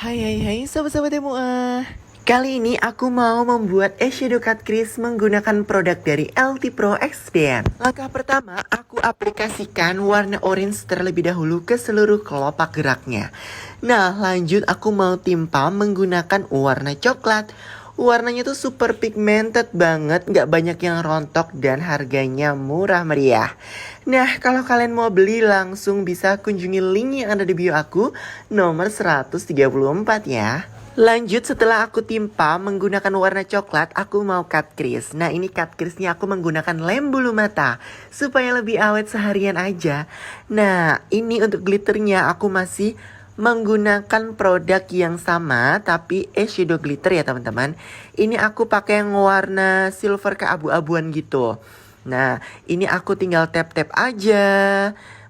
Hai sobat-sobat MUA. Kali ini aku mau membuat eyeshadow cut crease menggunakan produk dari LT Pro Experian. Langkah pertama, aku aplikasikan warna orange terlebih dahulu ke seluruh kelopak geraknya. Nah, lanjut aku mau timpa menggunakan warna coklat. Warnanya tuh super pigmented banget, nggak banyak yang rontok dan harganya murah meriah. Nah, kalau kalian mau beli langsung bisa kunjungi link yang ada di bio aku, nomor 134 ya. Lanjut setelah aku timpa menggunakan warna coklat, aku mau cut crease. Nah, ini cut crease-nya aku menggunakan lem bulu mata supaya lebih awet seharian aja. Nah, ini untuk glitternya aku masih menggunakan produk yang sama tapi eyeshadow glitter ya teman-teman. Ini aku pakai yang warna silver keabu-abuan gitu. Nah, ini aku tinggal tap-tap aja.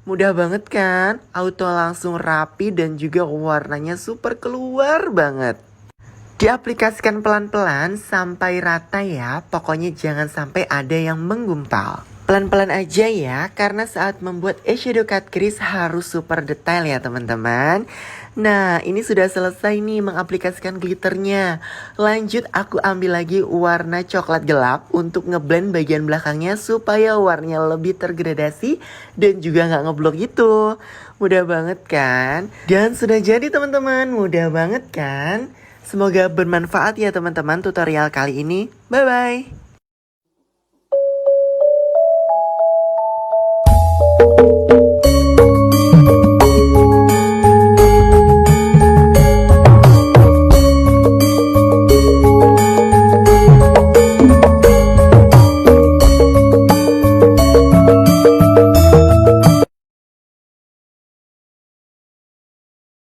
Mudah banget kan? Auto langsung rapi dan juga warnanya super keluar banget. Diaplikasikan pelan-pelan sampai rata ya. Pokoknya jangan sampai ada yang menggumpal. Pelan-pelan aja ya, karena saat membuat eyeshadow cut crease harus super detail ya teman-teman. Nah, ini sudah selesai nih mengaplikasikan glitternya. Lanjut aku ambil lagi warna coklat gelap untuk ngeblend bagian belakangnya supaya warnanya lebih tergradasi dan juga nggak ngeblok gitu. Mudah banget kan? Dan sudah jadi teman-teman, mudah banget kan? Semoga bermanfaat ya teman-teman tutorial kali ini. Bye-bye!